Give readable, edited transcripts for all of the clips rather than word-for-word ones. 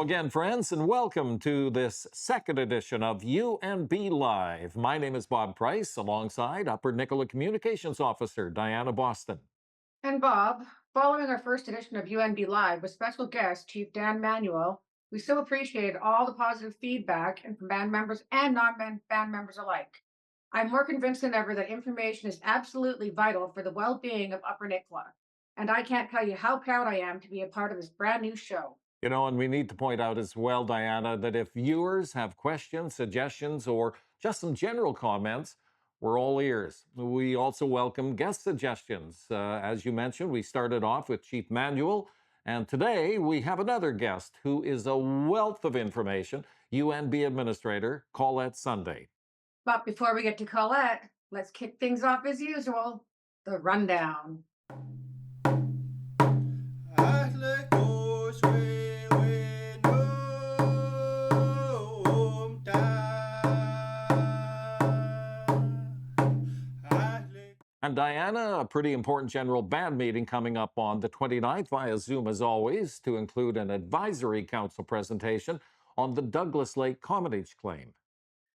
again, friends, and welcome to this second edition of UNB Live. My name is Bob Price, alongside Upper Nicola Communications Officer Diana Boston. And Bob, following our first edition of UNB Live with special guest Chief Dan Manuel, we so appreciated all the positive feedback and from band members and non-band members alike. I'm more convinced than ever that information is absolutely vital for the well-being of Upper Nicola, and I can't tell you how proud I am to be a part of this brand new show. And we need to point out as well, Diana, that if viewers have questions, suggestions, or just some general comments, we're all ears. We also welcome guest suggestions. As you mentioned, we started off with Chief Manuel, and today we have another guest who is a wealth of information, UNB Administrator Colette Sunday. But before we get to Colette, let's kick things off as usual, the rundown. And Diana, a pretty important general band meeting coming up on the 29th via Zoom as always, to include an advisory council presentation on the Douglas Lake Commonage claim.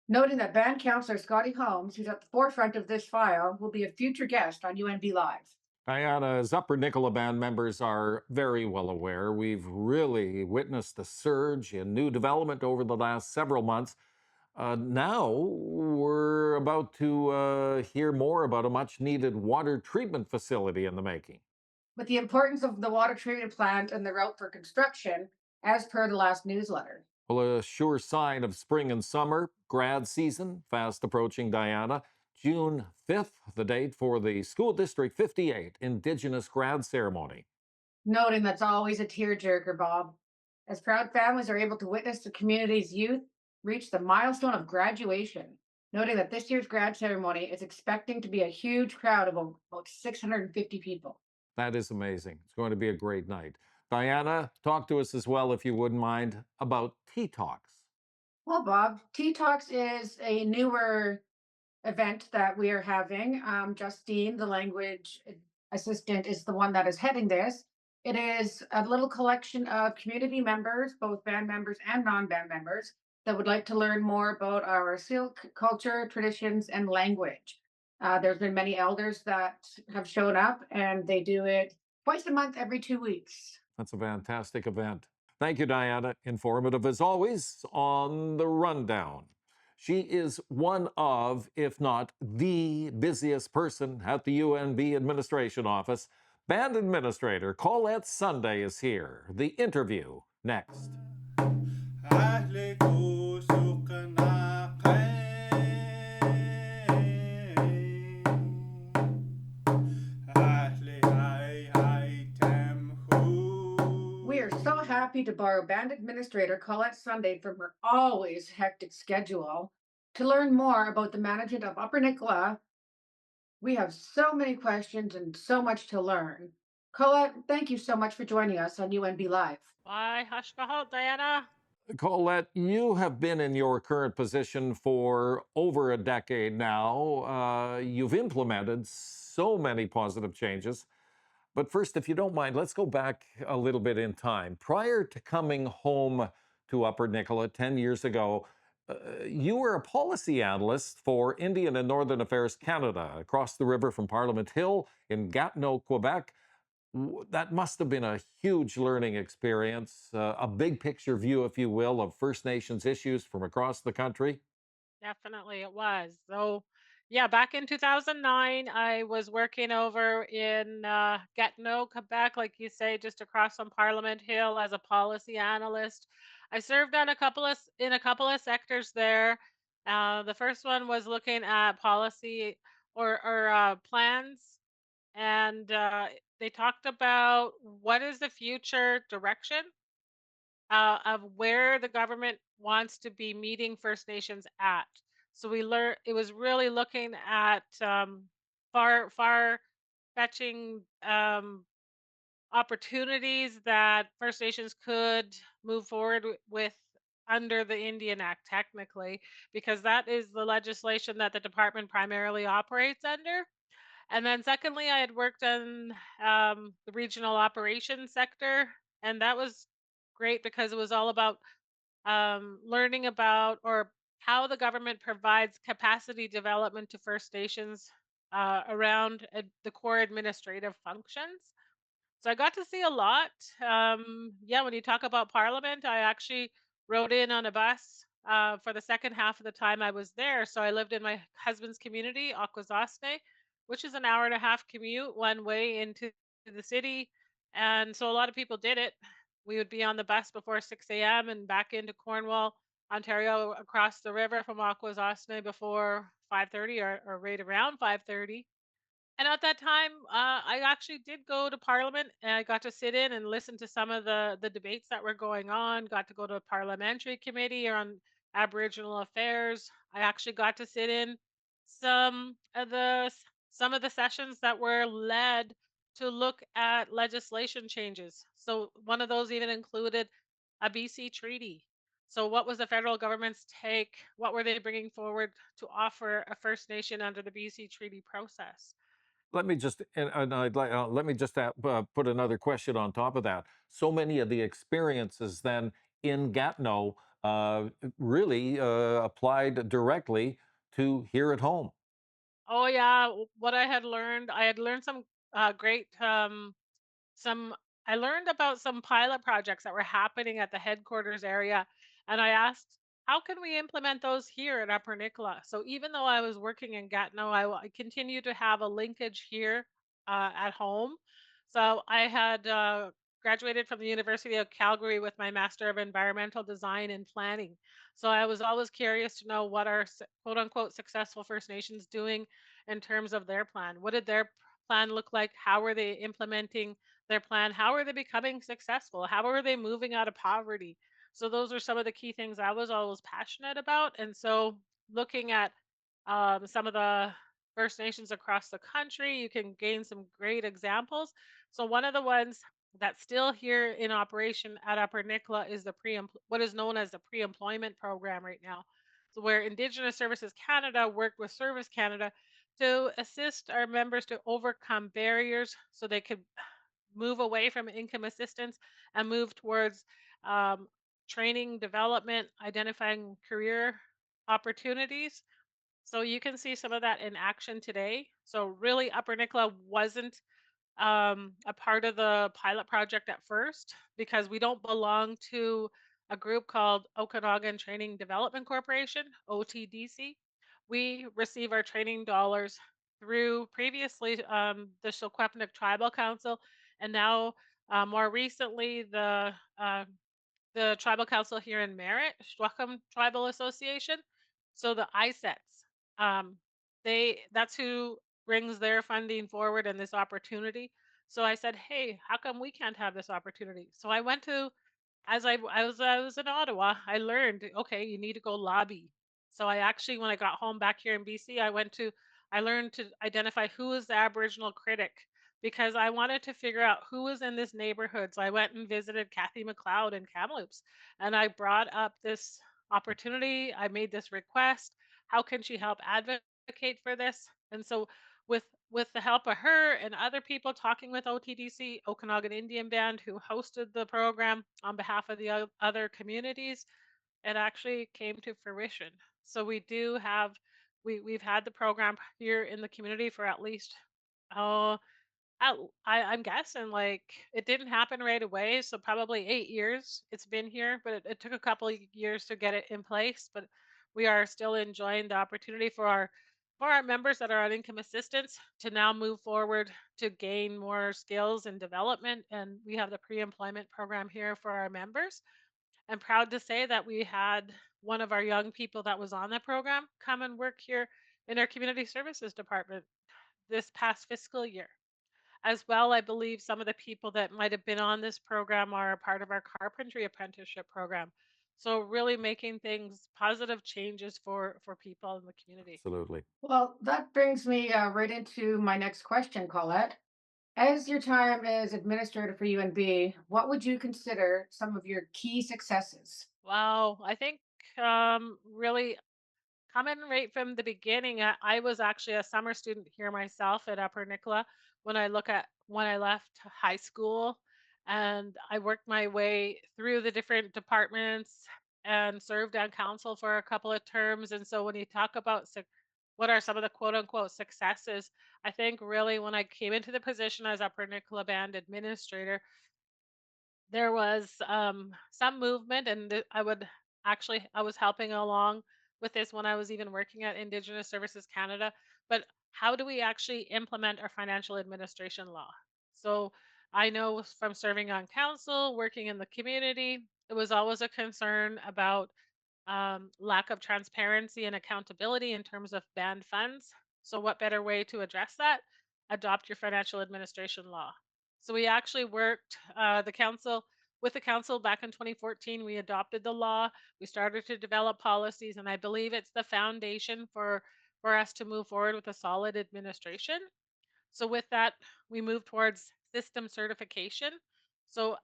Noting that band counselor Scotty Holmes, who's at the forefront of this file, will be a future guest on UNB Live. Diana, as Upper Nicola Band members are very well aware, we've really witnessed a surge in new development over the last several months. Now we're about to hear more about a much needed water treatment facility in the making. With the importance of the water treatment plant and the route for construction, as per the last newsletter. Well, a sure sign of spring and summer, grad season, fast approaching, Diana. June 5th, the date for the School District 58 Indigenous grad ceremony. Noting that's always a tearjerker, Bob, as proud families are able to witness the community's youth reach the milestone of graduation. Noting that this year's grad ceremony is expecting to be a huge crowd of about 650 people. That is amazing. It's going to be a great night. Diana, talk to us as well, if you wouldn't mind, about Tea Talks. Well, Bob, Tea Talks is a newer event that we are having. Justine, the language assistant, is the one that is heading this. It is a little collection of community members, both band members and non-band members, that would like to learn more about our silk culture, traditions, and language. There's been many elders that have shown up, and they do it twice a month, every 2 weeks. That's a fantastic event. Thank you, Diana. Informative as always on the rundown. She is one of, if not the busiest person at the UNB administration office. Band Administrator Colette Sunday is here. The interview next. We are so happy to borrow Band Administrator Colette Sunday from her always hectic schedule to learn more about the management of Upper Nicola. We have so many questions and so much to learn. Colette, thank you so much for joining us on UNB Live. Why, Hashkahal, Diana? Colette, you have been in your current position for over a decade now. You've implemented so many positive changes. But first, if you don't mind, let's go back a little bit in time. Prior to coming home to Upper Nicola 10 years ago, you were a policy analyst for Indian and Northern Affairs Canada across the river from Parliament Hill in Gatineau, Quebec. That must have been a huge learning experience, a big picture view, if you will, of First Nations issues from across the country. Definitely it was. So, yeah, back in 2009, I was working over in Gatineau, Quebec, like you say, just across from Parliament Hill as a policy analyst. I served on in a couple of sectors there. The first one was looking at policy or plans, and they talked about what is the future direction of where the government wants to be meeting First Nations at. So we learned it was really looking at far fetching opportunities that First Nations could move forward with under the Indian Act, technically, because that is the legislation that the department primarily operates under. And then, secondly, I had worked in the regional operations sector, and that was great because it was all about learning about or how the government provides capacity development to First Nations around the core administrative functions. So I got to see a lot. Yeah, when you talk about Parliament, I actually rode in on a bus for the second half of the time I was there. So I lived in my husband's community, Akwesasne, which is an hour and a half commute one way into the city. And so a lot of people did it. We would be on the bus before 6 a.m. and back into Cornwall, Ontario, across the river from Akwesasne before 5:30 or right around 5:30. And at that time, I actually did go to Parliament, and I got to sit in and listen to some of the debates that were going on. Got to go to a parliamentary committee on Aboriginal affairs. I actually got to sit in some of some of the sessions that were led to look at legislation changes. So one of those even included a BC treaty. So what was the federal government's take? What were they bringing forward to offer a First Nation under the BC treaty process? Let me just and I'd like let me just put another question on top of that. So many of the experiences then in Gatineau really applied directly to here at home. Oh yeah, what I had learned some great some I learned about some pilot projects that were happening at the headquarters area, and I asked, how can we implement those here at Upper Nicola? So even though I was working in Gatineau, I continue to have a linkage here at home. So I had graduated from the University of Calgary with my Master of Environmental Design and Planning. So I was always curious to know what are quote unquote successful First Nations doing in terms of their plan. What did their plan look like? How were they implementing their plan? How are they becoming successful? How are they moving out of poverty? So those are some of the key things I was always passionate about. And so looking at some of the First Nations across the country, you can gain some great examples. So one of the ones that's still here in operation at Upper Nicola is what is known as the pre-employment program right now. So where Indigenous Services Canada worked with Service Canada to assist our members to overcome barriers so they could move away from income assistance and move towards um, training, development, identifying career opportunities. So you can see some of that in action today. So really, Upper Nicola wasn't a part of the pilot project at first because we don't belong to a group called Okanagan Training Development Corporation, OTDC. We receive our training dollars through previously the Secwepemc Tribal Council, and now more recently the tribal council here in Merritt, Shwakam Tribal Association. So the ISETs, um, that's who brings their funding forward and this opportunity. So I said, hey, how come we can't have this opportunity? So I went to as I was in Ottawa, I learned, okay, you need to go lobby. So I actually, when I got home back here in BC, I learned to identify who is the Aboriginal critic because I wanted to figure out who was in this neighborhood. So I went and visited Kathy McLeod in Kamloops, and I brought up this opportunity. I made this request. How can she help advocate for this? And so with with the help of her and other people talking with OTDC, Okanagan Indian Band, who hosted the program on behalf of the other communities, it actually came to fruition. So we've had the program here in the community for at least oh I'm guessing like it didn't happen right away, so probably 8 years it's been here, but it took a couple of years to get it in place. But we are still enjoying the opportunity for our members that are on income assistance to now move forward to gain more skills and development. And we have the pre-employment program here for our members. I'm proud to say that we had one of our young people that was on the program come and work here in our community services department this past fiscal year. As well, I believe some of the people that might have been on this program are a part of our carpentry apprenticeship program. So really making things positive changes for people in the community. Absolutely. Well, that brings me right into my next question, Colette. As your time as administrator for UNB, what would you consider some of your key successes? Wow, I think really coming right from the beginning, I was actually a summer student here myself at Upper Nicola when I look at when I left high school. And I worked my way through the different departments and served on council for a couple of terms. And so when you talk about what are some of the quote unquote successes, I think really when I came into the position as upper Nicola Band administrator, there was some movement, and I was helping along with this when I was even working at Indigenous Services Canada. But how do we actually implement our financial administration law? So I know from serving on council, working in the community, it was always a concern about lack of transparency and accountability in terms of banned funds. So, what better way to address that? Adopt your financial administration law. So, we actually worked the council back in 2014. We adopted the law. We started to develop policies, and I believe it's the foundation for us to move forward with a solid administration. So, with that, we moved towards system certification. So,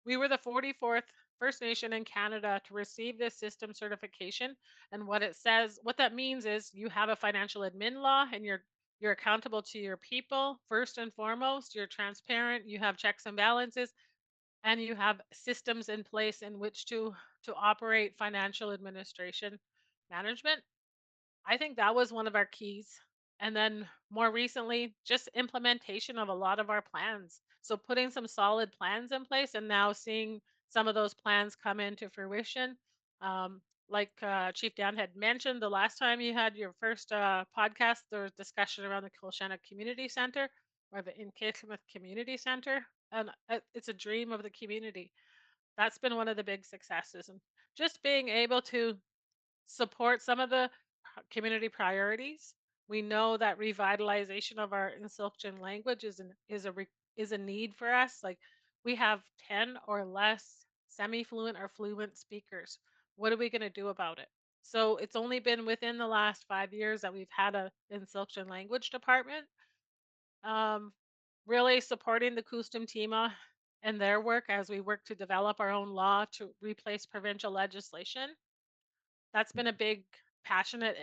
we were the 44th First Nation in Canada to receive this system certification. And what that means is you have a financial admin law and you're accountable to your people first and foremost. You're transparent, you have checks and balances, and you have systems in place in which to operate financial administration management. I think that was one of our keys. And then more recently, just implementation of a lot of our plans. So putting some solid plans in place and now seeing some of those plans come into fruition. Like Chief Dan had mentioned, the last time you had your first podcast, there was discussion around the Kilshannock Community Center or the Inkislimith Community Center. And it's a dream of the community. That's been one of the big successes. And just being able to support some of the community priorities. We know that revitalization of our Insilkjin language is a need for us. Like we have 10 or less semi-fluent or fluent speakers. What are we going to do about it? So it's only been within the last 5 years that we've had a Insilkjin language department. Um, really supporting the Kustum Tima and their work as we work to develop our own law to replace provincial legislation. That's been a big passionate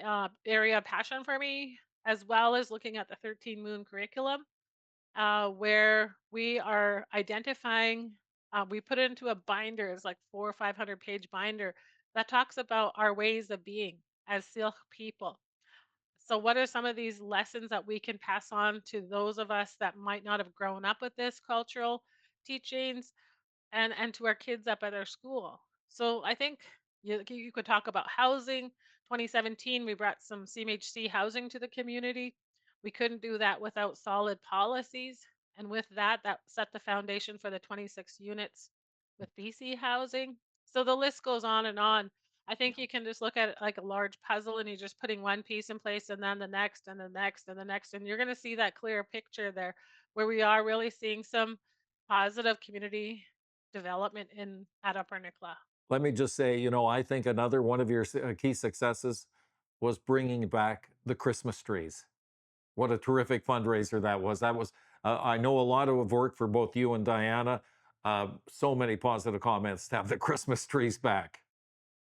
area of passion for me, as well as looking at the 13 Moon curriculum, where we are identifying. We put it into a binder. It's like 400 or 500 page binder that talks about our ways of being as Silk people. So, what are some of these lessons that we can pass on to those of us that might not have grown up with this cultural teachings? And to our kids up at our school. So I think you could talk about housing. 2017, we brought some CMHC housing to the community. We couldn't do that without solid policies. And with that, that set the foundation for the 26 units with BC housing. So the list goes on and on. I think you can just look at it like a large puzzle and you're just putting one piece in place and then the next and the next and the next. And you're going to see that clear picture there where we are really seeing some positive community development in at Upper Nicola. Let me just say, I think another one of your key successes was bringing back the Christmas trees. What a terrific fundraiser that was. I know a lot of work for both you and Diana. So many positive comments to have the Christmas trees back.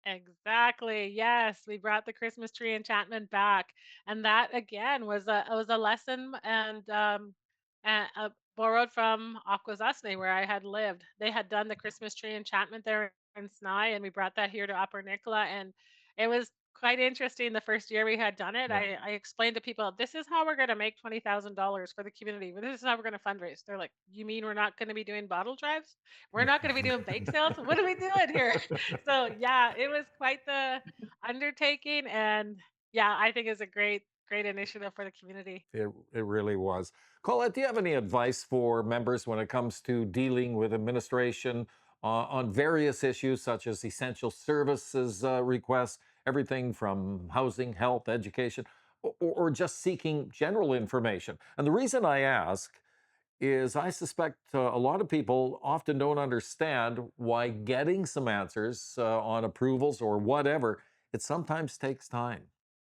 Exactly. Yes, we brought the Christmas tree enchantment back, and that again was a lesson and borrowed from Akwesasne where I had lived. They had done the Christmas tree enchantment there in Snai, and we brought that here to Upper Nicola, and it was quite interesting. The first year we had done it, Yeah. I explained to people, this is how we're going to make $20,000 for the community. This is how we're going to fundraise. They're like, you mean we're not going to be doing bottle drives? We're not going to be doing bake sales? What are we doing here? So yeah, it was quite the undertaking, and yeah, I think it's a great initiative for the community. It really was. Colette, do you have any advice for members when it comes to dealing with administration on various issues such as essential services requests, everything from housing, health, education, or just seeking general information? And the reason I ask is I suspect a lot of people often don't understand why getting some answers on approvals or whatever, it sometimes takes time.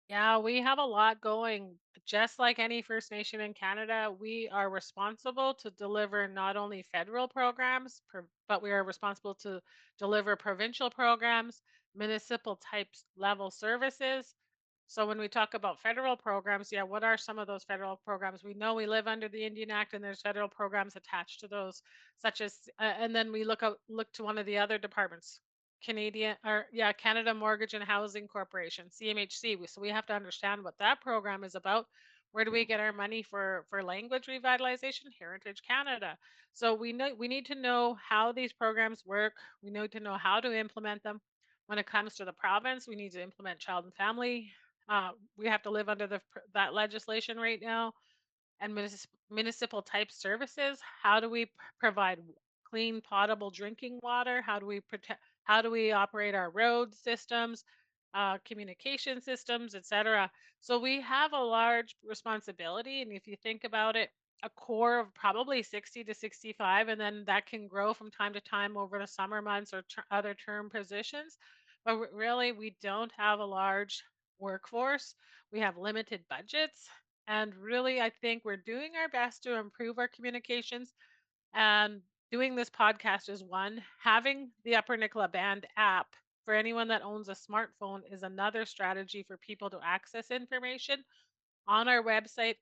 Yeah, we have a lot going. Just like any First Nation in Canada, we are responsible to deliver not only federal programs, but we are responsible to deliver provincial programs, municipal types level services. So when we talk about federal programs, yeah, what are some of those federal programs? We know we live under the Indian Act, and there's federal programs attached to those, such as, and then we look to one of the other departments, Canada Mortgage and Housing Corporation, CMHC. So we have to understand what that program is about. Where do we get our money for language revitalization? Heritage Canada. So we need to know how these programs work. We need to know how to implement them. When it comes to the province, we need to implement child and family. We have to live under that legislation right now. And municipal type services. How do we provide clean, potable drinking water? How do we protect? How do we operate our road systems, communication systems, etc.? So we have a large responsibility, and if you think about it, a core of probably 60 to 65, and then that can grow from time to time over the summer months or other term positions. But really, we don't have a large workforce. We have limited budgets, and really, I think we're doing our best to improve our communications. And doing this podcast is one. Having the Upper Nicola Band app for anyone that owns a smartphone is another strategy for people to access information. On our website,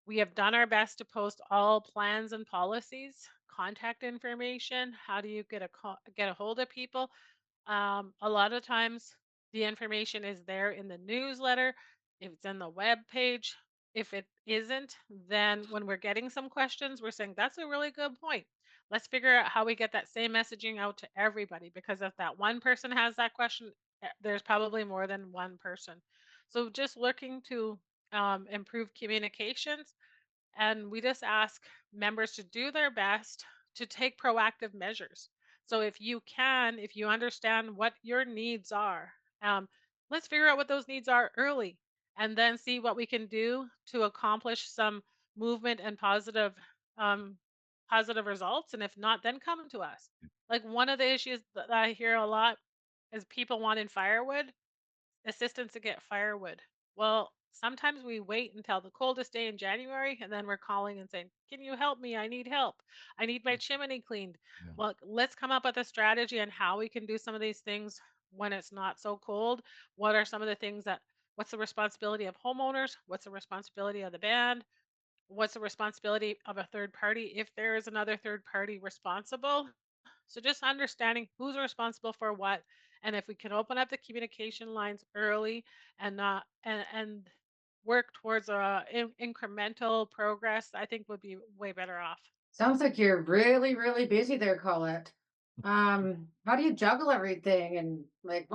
we have done our best to post all plans and policies, contact information. How do you get a hold of people? A lot of times the information is there in the newsletter, if it's in the web page. If it isn't, then when we're getting some questions, we're saying that's a really good point. Let's figure out how we get that same messaging out to everybody, because if that one person has that question, there's probably more than one person. So just looking to improve communications, and we just ask members to do their best to take proactive measures. So if you understand what your needs are, um, let's figure out what those needs are early, and then see what we can do to accomplish some movement and um, positive results. And if not, then come to us. Like one of the issues that I hear a lot is people wanting firewood, assistance to get firewood. Well, sometimes we wait until the coldest day in January, and then we're calling and saying, "Can you help me? I need help. I need my chimney cleaned." Yeah. Well, let's come up with a strategy on how we can do some of these things when it's not so cold. What are some of the things that what's the responsibility of homeowners? What's the responsibility of the band? What's the responsibility of a third party if there is another third party responsible? So just understanding who's responsible for what, and if we can open up the communication lines early and not and work towards incremental progress, I think would be way better off. Sounds like you're really, really busy there, Colette. How do you juggle everything and what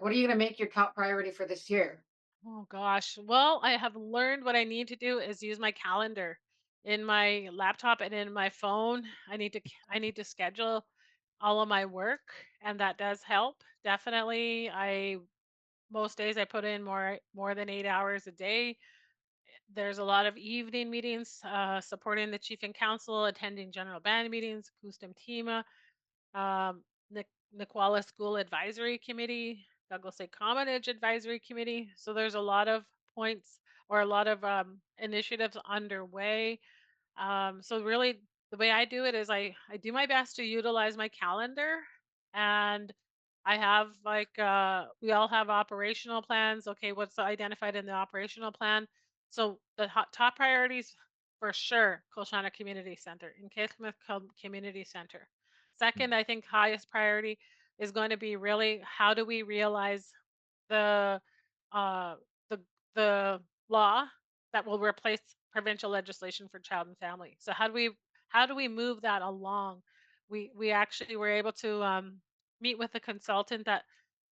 are you gonna make your top priority for this year? Oh gosh. Well, I have learned what I need to do is use my calendar in my laptop and in my phone. I need to schedule all of my work, and that does help. Definitely. I Most days I put in more than 8 hours a day. There's a lot of evening meetings, supporting the chief and council, attending general band meetings, Kustum Tima, Nicola School Advisory Committee, Douglas Lake Common Edge Advisory Committee. So there's a lot of points or a lot of initiatives underway. So really, the way I do it is I do my best to utilize my calendar, and I have we all have operational plans. Okay, what's identified in the operational plan? So the top priorities for sure: Kolshana Community Center, in Community Center. Second, I think highest priority is going to be really how do we realize the uh, the the law that will replace provincial legislation for child and family. So how do we move that along? We actually were able to meet with a consultant that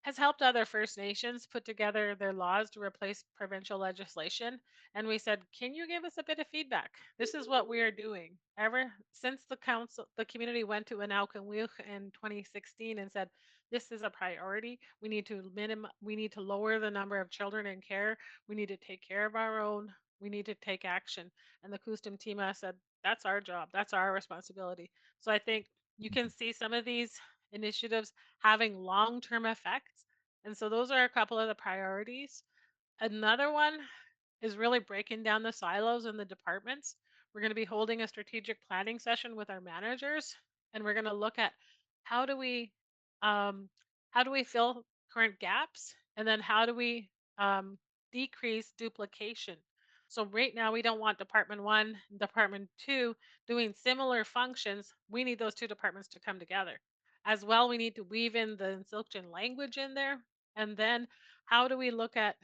has helped other First Nations put together their laws to replace provincial legislation. And we said, can you give us a bit of feedback? This is what we are doing. Ever since the community went to Anaukanwilk in 2016 and said, this is a priority. We need to lower the number of children in care. We need to take care of our own. We need to take action. And the Kustum Tima said, that's our job. That's our responsibility. So I think you can see some of these initiatives having long-term effects. And so those are a couple of the priorities. Another one is really breaking down the silos in the departments. We're going to be holding a strategic planning session with our managers, and we're going to look at how do we um, how do we fill current gaps, and then how do we decrease duplication. So right now we don't want Department 1, Department 2 doing similar functions. We need those two departments to come together. As well, we need to weave in the Insilkjan language in there. And then how do we look at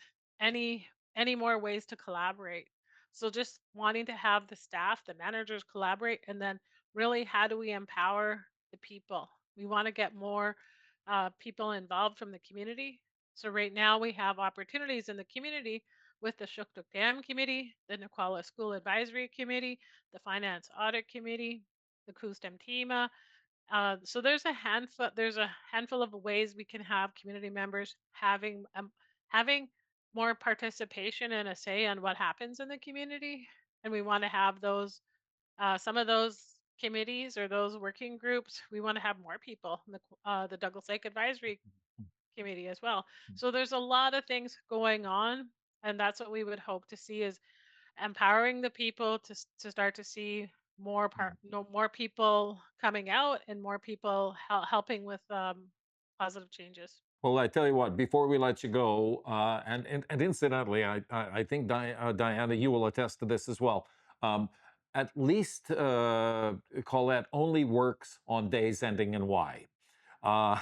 any any more ways to collaborate? So just wanting to have the staff, the managers collaborate, and then really how do we empower the people? We want to get more people involved from the community. So right now we have opportunities in the community with the Shuktuk Dam Committee, the Nicola School Advisory Committee, the Finance Audit Committee, the Kustem Tima. So there's a handful of ways we can have community members having more participation and a say on what happens in the community, and we want to have those some of those committees or those working groups. We want to have more people in the Douglas Lake Advisory Committee as well. So there's a lot of things going on, and that's what we would hope to see is empowering the people to start to see more people coming out and more people helping with positive changes. Well, I tell you what, before we let you go, and incidentally, I think Diana, you will attest to this as well. Um, at least Colette only works on days ending in Y. Uh,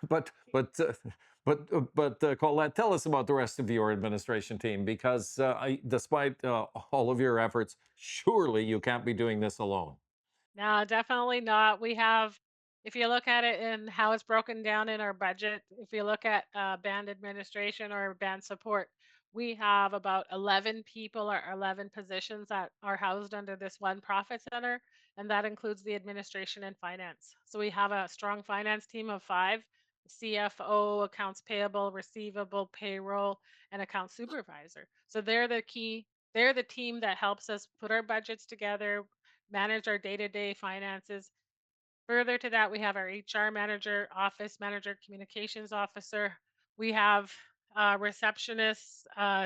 but but uh, but Colette, tell us about the rest of your administration team because despite all of your efforts, surely you can't be doing this alone. No, definitely not. We have, if you look at it in how it's broken down in our budget, if you look at band administration or band support, we have about 11 people or 11 positions that are housed under this one profit center, and that includes the administration and finance. So we have a strong finance team of five: CFO, accounts payable, receivable, payroll, and account supervisor. So they're the team that helps us put our budgets together, manage our day-to-day finances. Further to that, we have our HR manager, office manager, communications officer. We have receptionists.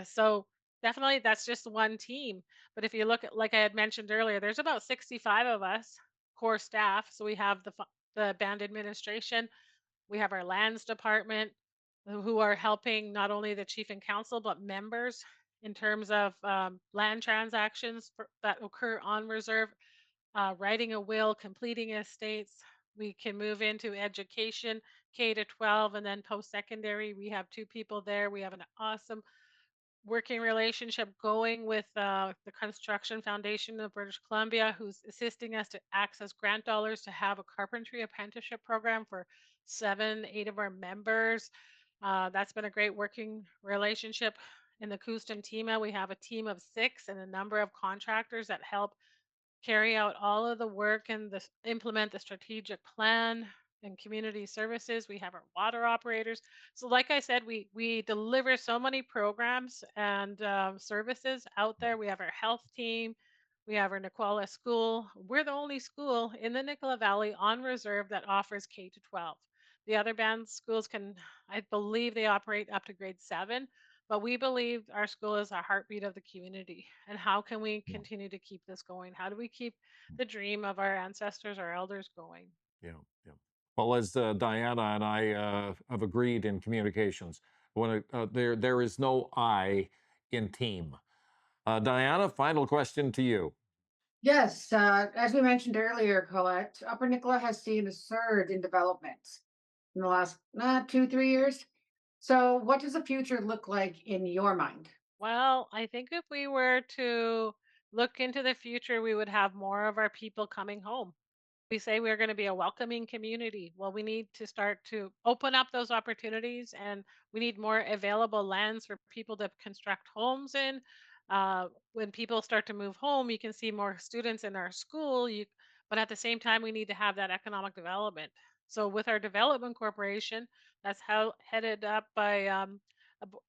So definitely that's just one team. But if you look at, like I had mentioned earlier, there's about 65 of us core staff. So we have the band administration, we have our lands department who are helping not only the chief and council, but members in terms of land transactions that occur on reserve, writing a will, completing estates. We can move into education, K to 12, and then post secondary. We have two people there. We have an awesome working relationship going with the Construction Foundation of British Columbia, who's assisting us to access grant dollars to have a carpentry apprenticeship program for 8 of our members. That's been a great working relationship. In the Kustum Tima, we have a team of 6 and a number of contractors that help carry out all of the work and implement the strategic plan and community services. We have our water operators. So, like I said, we deliver so many programs and services out there. We have our health team. We have our Nicola school. We're the only school in the Nicola Valley on reserve that offers K to 12. The other band schools can, I believe, they operate up to grade 7, but we believe our school is a heartbeat of the community. And how can we Yeah, continue to keep this going? How do we keep the dream of our ancestors, our elders going? yeah, yeah. Well, as Diana and I have agreed in communications, there is no I in team. Diana, final question to you. Yes, as we mentioned earlier, Colette, Upper Nicola has seen a surge in development in the last 2, 3 years. So, what does the future look like in your mind? Well, I think if we were to look into the future, we would have more of our people coming home. We say we're going to be a welcoming community. Well, we need to start to open up those opportunities, and we need more available lands for people to construct homes in. When people start to move home, you can see more students in our school. But at the same time, we need to have that economic development. So, with our development corporation, that's how headed up by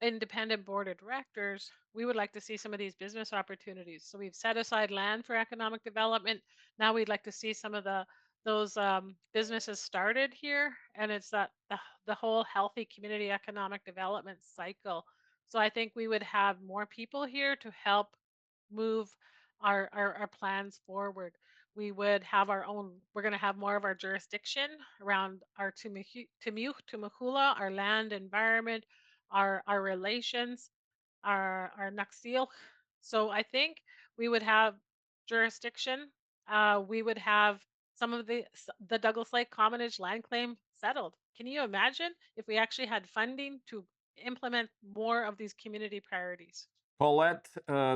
independent board of directors, we would like to see some of these business opportunities. So we've set aside land for economic development. Now we'd like to see some of those businesses started here, and it's the whole healthy community economic development cycle. So I think we would have more people here to help move our plans forward. We would have our own, we're going to have more of our jurisdiction around our Tumihula, our land environment, our relations. our next deal. So I think we would have jurisdiction. We would have some of the Douglas Lake Commonage land claim settled. Can you imagine if we actually had funding to implement more of these community priorities? Colette,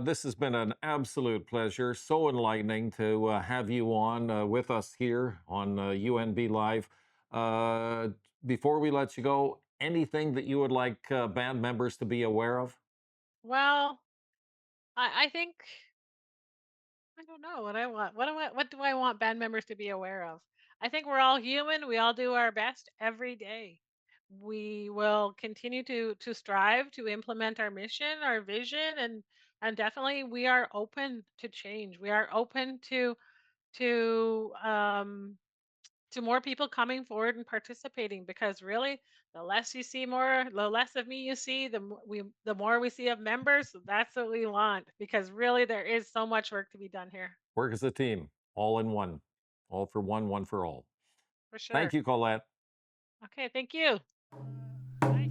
this has been an absolute pleasure. So enlightening to have you on with us here on UNB Live. Uh, Before we let you go, anything that you would like band members to be aware of? Well, I think I don't know what I want. What do I want band members to be aware of? I think we're all human. We all do our best every day. We will continue to strive to implement our mission, our vision, and definitely we are open to change. We are open to to more people coming forward and participating, because really the less you see, more the less of me you see, the more we see of members. That's what we want, because really there is so much work to be done here. Work as a team, all in one, all for one, one for all. For Thank sure. you, Colette. Okay, thank you. Bye.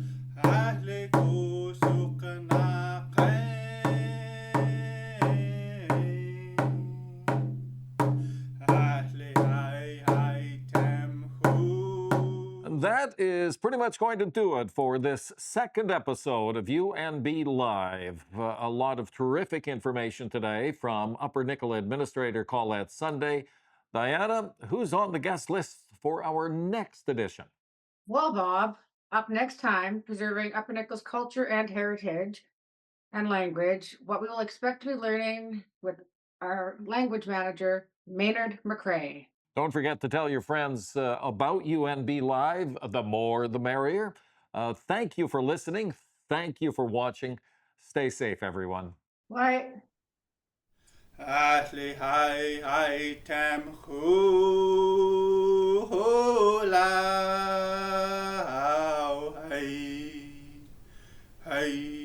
And that is pretty much going to do it for this second episode of UNB Live. A lot of terrific information today from Upper Nicola Administrator Colette Sunday. Diana, who's on the guest list for our next edition? Well, Bob, up next time, preserving Upper Nicholas culture and heritage and language, what we will expect to be learning with our language manager, Maynard McCrae. Don't forget to tell your friends about UNB Live. The more, the merrier. Thank you for listening. Thank you for watching. Stay safe, everyone. Why, Ashley hi tam hula hey hey